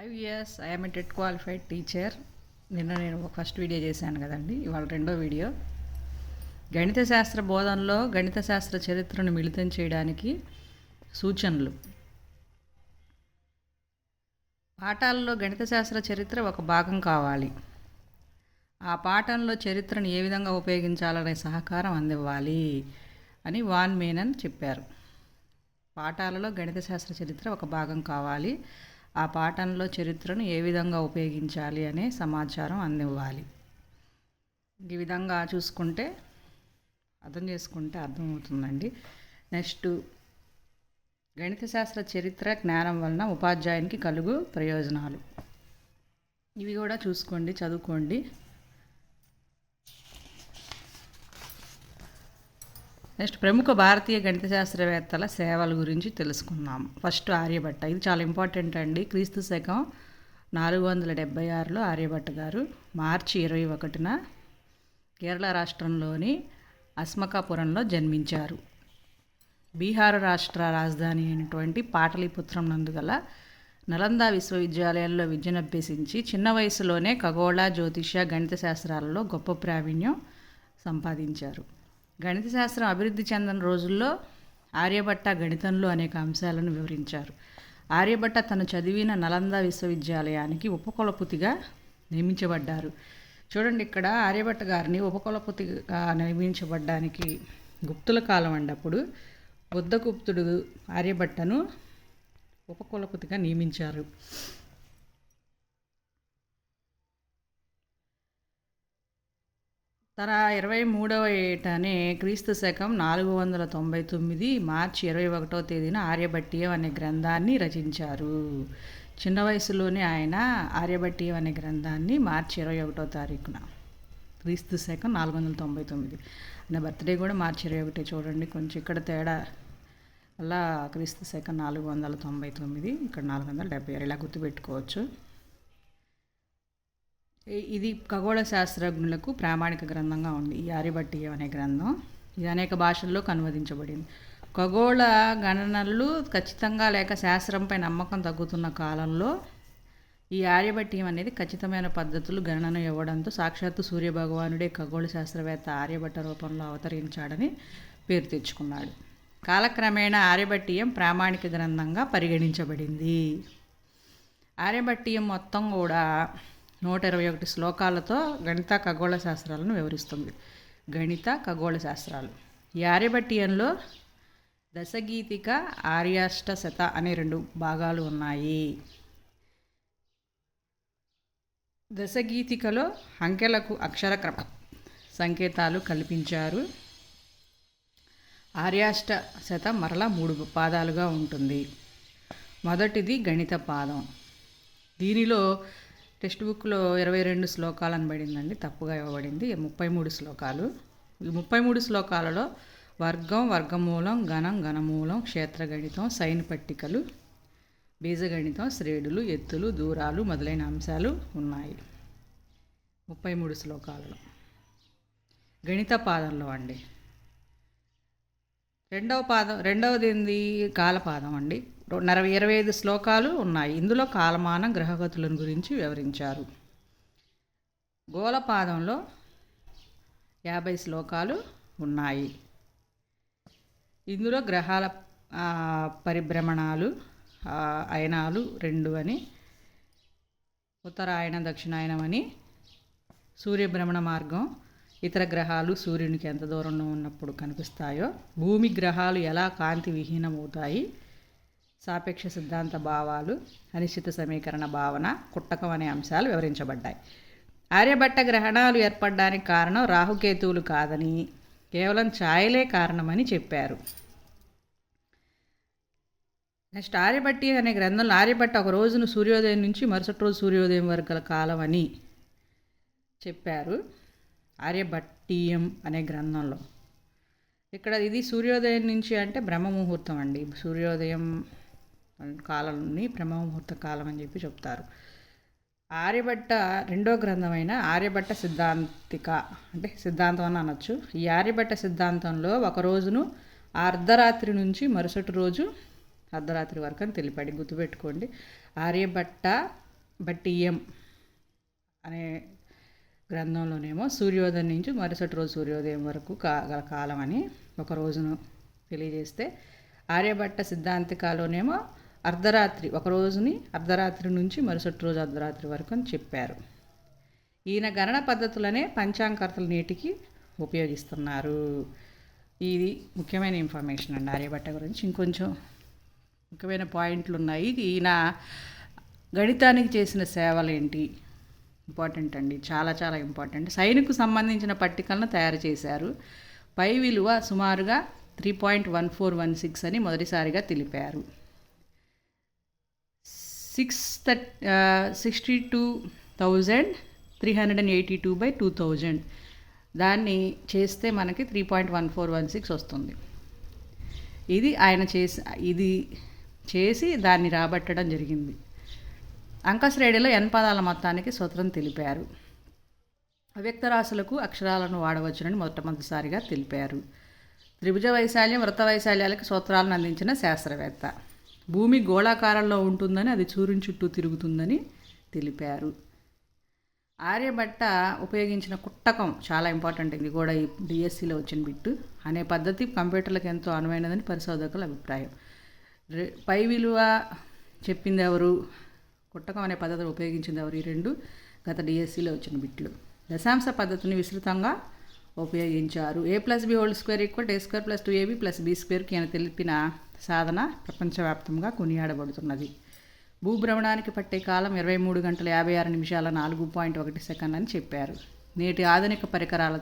IVS I'm a TET qualified teacher. నేను first video చేశాను కదండి, ఇవాళ రెండో వీడియో. గణిత శాస్త్ర బోధనలో గణిత శాస్త్ర చరిత్రను మిళితం చేయడానికి సూచనలు. పాఠాల్లో గణిత శాస్త్ర చరిత్ర ఒక భాగం కావాలి. ఆ పాఠంలో చరిత్రను ఏ విధంగా ఉపయోగించాలనే సహకారం అందివ్వాలి అని వాన్ మేనన్ చెప్పారు. పాఠాలలో గణిత శాస్త్ర చరిత్ర ఒక భాగం కావాలి. ఆ పాఠంలో చరిత్రను ఏ విధంగా ఉపయోగించాలి అనే సమాచారం అందివ్వాలి. ఈ విధంగా చూసుకుంటే అర్థం చేసుకుంటే అర్థమవుతుందండి. నెక్స్ట్, గణిత శాస్త్ర చరిత్ర జ్ఞానం వలన ఉపాధ్యాయునికి కలుగు ప్రయోజనాలు. ఇవి కూడా చూసుకోండి, చదువుకోండి. నెక్స్ట్, ప్రముఖ భారతీయ గణిత శాస్త్రవేత్తల సేవల గురించి తెలుసుకుందాం. ఫస్ట్, ఆర్యభట్ట. ఇది చాలా ఇంపార్టెంట్ అండి. క్రీస్తు శకం 476లో ఆర్యభట్ట గారు మార్చి 21న కేరళ రాష్ట్రంలోని అస్మకాపురంలో జన్మించారు. బీహార్ రాష్ట్ర రాజధాని అయినటువంటి పాటలీపుత్రం నందుగల నలంద విశ్వవిద్యాలయంలో విద్యనభ్యసించి చిన్న వయసులోనే ఖగోళ, జ్యోతిష, గణిత శాస్త్రాలలో గొప్ప ప్రావీణ్యం సంపాదించారు. గణిత శాస్త్రం అభివృద్ధి చెందిన రోజుల్లో ఆర్యభట్ట గణితంలో అనేక అంశాలను వివరించారు. ఆర్యభట్ట తను చదివిన నలంద విశ్వవిద్యాలయానికి ఉపకులపతిగా నియమించబడ్డారు. చూడండి, ఇక్కడ ఆర్యభట్ట గారిని ఉపకులపతిగా నియమించబడ్డానికి గుప్తుల కాలం అండి. అప్పుడు బుద్ధగుప్తుడు ఆర్యభట్టను ఉపకులపతిగా నియమించారు. తన 23వ ఏటనే క్రీస్తు శకం 499 మార్చి 21వ తేదీన ఆర్యభట్టీయం అనే గ్రంథాన్ని రచించారు. చిన్న వయసులోనే ఆయన ఆర్యభట్టీయం అనే గ్రంథాన్ని మార్చి 21వ తారీఖున క్రీస్తు శకం 499. ఆయన బర్త్డే కూడా మార్చి 21. చూడండి, కొంచెం ఇక్కడ తేడా అలా క్రీస్తు శకం 499, ఇక్కడ 476, ఇలా గుర్తుపెట్టుకోవచ్చు. ఇది ఖగోళ శాస్త్రజ్ఞులకు ప్రామాణిక గ్రంథంగా ఉంది ఈ ఆర్యభట్టీయం అనే గ్రంథం. ఇది అనేక భాషల్లో అనువదించబడింది. ఖగోళ గణనలు ఖచ్చితంగా లేక శాస్త్రంపై నమ్మకం తగ్గుతున్న కాలంలో ఈ ఆర్యభట్టీయం అనేది ఖచ్చితమైన పద్ధతులు గణనను ఇవ్వడంతో సాక్షాత్తు సూర్యభగవానుడే ఖగోళ శాస్త్రవేత్త ఆర్యభట్ట రూపంలో అవతరించాడని పేరు తెచ్చుకున్నాడు. కాలక్రమేణా ఆర్యభట్టీయం ప్రామాణిక గ్రంథంగా పరిగణించబడింది. ఆర్యభట్టీయం మొత్తం కూడా 121 శ్లోకాలతో గణిత ఖగోళ శాస్త్రాలను వివరిస్తుంది. గణిత ఖగోళ శాస్త్రాలు. ఈ ఆర్యభట్టీయంలో దశగీతిక, ఆర్యాష్టశత అనే 2 భాగాలు ఉన్నాయి. దశగీతికలో అంకెలకు అక్షరక్రమ సంకేతాలు కల్పించారు. ఆర్యాష్టశత మరలా 3 పాదాలుగా ఉంటుంది. మొదటిది గణిత పాదం. దీనిలో టెక్స్ట్ బుక్లో 22 శ్లోకాలు అనబడిందండి, తప్పుగా ఇవ్వబడింది. 33 శ్లోకాలు. ఈ 33 శ్లోకాలలో వర్గం, వర్గమూలం, గణం, ఘనమూలం, క్షేత్రగణితం, సైన్ పట్టికలు, బీజగణితం, శ్రేణులు, ఎత్తులు, దూరాలు మొదలైన అంశాలు ఉన్నాయి 33 శ్లోకాలలో. గణిత పాదంలో అండి రెండవది ఏంది? కాలపాదం అండి. 25 శ్లోకాలు ఉన్నాయి. ఇందులో కాలమానం, గ్రహగతులను గురించి వివరించారు. గోళపాదంలో 50 శ్లోకాలు ఉన్నాయి. ఇందులో గ్రహాల పరిభ్రమణాలు, అయనాలు 2 అని, ఉత్తరాయణం, దక్షిణాయనం అని, సూర్యభ్రమణ మార్గం, ఇతర గ్రహాలు సూర్యునికి ఎంత దూరంలో ఉన్నప్పుడు కనిపిస్తాయో, భూమి గ్రహాలు ఎలా కాంతి విహీనమవుతాయి, సాపేక్ష సిద్ధాంత భావాలు, అనిశ్చిత సమీకరణ భావన, కుట్టకం అనే అంశాలు వివరించబడ్డాయి. ఆర్యభట్ట గ్రహణాలు ఏర్పడడానికి కారణం రాహుకేతువులు కాదని, కేవలం ఛాయలే కారణమని చెప్పారు. నెక్స్ట్, ఆర్యభట్టి అనే గ్రంథంలో ఆర్యభట్ట ఒక రోజును సూర్యోదయం నుంచి మరుసటి రోజు సూర్యోదయం వరకు గల కాలం అని చెప్పారు. ఆర్యభట్టీయం అనే గ్రంథంలో ఇక్కడ ఇది సూర్యోదయం నుంచి అంటే బ్రహ్మముహూర్తం అండి. సూర్యోదయం కాలాన్ని బ్రహ్మముహూర్త కాలం అని చెప్పి చెప్తారు. ఆర్యభట్ట రెండో గ్రంథమైన ఆర్యభట్ట సిద్ధాంతిక, అంటే సిద్ధాంతం అని అనొచ్చు. ఈ ఆర్యభట్ట సిద్ధాంతంలో ఒక రోజును అర్ధరాత్రి నుంచి మరుసటి రోజు అర్ధరాత్రి వరకు అని తెలిపాడు. గుర్తుపెట్టుకోండి, ఆర్యభట్ట బట్టియం అనే గ్రంథంలోనేమో సూర్యోదయం నుంచి మరుసటి రోజు సూర్యోదయం వరకు గల కాలం అని ఒక రోజును తెలియజేస్తే, ఆర్యభట్ట సిద్ధాంతికాలోనేమో ఒక రోజుని అర్ధరాత్రి నుంచి మరుసటి రోజు అర్ధరాత్రి వరకు అని చెప్పారు. ఈయన గణన పద్ధతులనే పంచాంగకర్తలు నేటికి ఉపయోగిస్తున్నారు. ఇది ముఖ్యమైన ఇన్ఫర్మేషన్ అండి ఆర్యభట్ట గురించి. ఇంకొంచెం ముఖ్యమైన పాయింట్లు ఉన్నాయి. ఈయన గణితానికి చేసిన సేవలు ఏంటి, ఇంపార్టెంట్ అండి, చాలా చాలా ఇంపార్టెంట్. సైన్కు సంబంధించిన పట్టికలను తయారు చేశారు. పై విలువ సుమారుగా 3.1416 అని మొదటిసారిగా తెలిపారు. 62,382/2000 దాన్ని చేస్తే మనకి 3.1416 వస్తుంది. ఆయన చేసి దాన్ని రాబట్టడం జరిగింది. అంకశ్రేణిలో n పదాల మొత్తానికి సూత్రం తెలిపారు. అవ్యక్త రాశులకు అక్షరాలను వాడవచ్చునని మొట్టమొదటిసారిగా తెలిపారు. త్రిభుజ వైశాల్యం, వృత్త వైశాల్యాలకు సూత్రాలను అందించిన శాస్త్రవేత్త. భూమి గోళాకారంలో ఉంటుందని, అది సూర్యుని చుట్టూ తిరుగుతుందని తెలిపారు. ఆర్యభట్ట ఉపయోగించిన కుట్టకం చాలా ఇంపార్టెంట్. ఇది కూడా ఈ డిఎస్సిలో వచ్చిన బిట్టు అనే పద్ధతి కంప్యూటర్లకు ఎంతో అనువైనదని పరిశోధకుల అభిప్రాయం. పై విలువ చెప్పింది ఎవరు, కుట్టకం అనే పద్ధతిని ఉపయోగించింది ఎవరు, ఈ రెండు గత డిఎస్సిలో వచ్చిన బిట్లు. దశాంశ పద్ధతిని విస్తృతంగా ఉపయోగించారు. a+b² = a² + 2ab + b² అని తెలిపిన సాధన ప్రపంచవ్యాప్తంగా కొనియాడబడుతున్నది. భూభ్రమణానికి పట్టే కాలం 23 గంటల 56 నిమిషాల 4.1 సెకండ్ అని చెప్పారు. నేటి ఆధునిక పరికరాలతో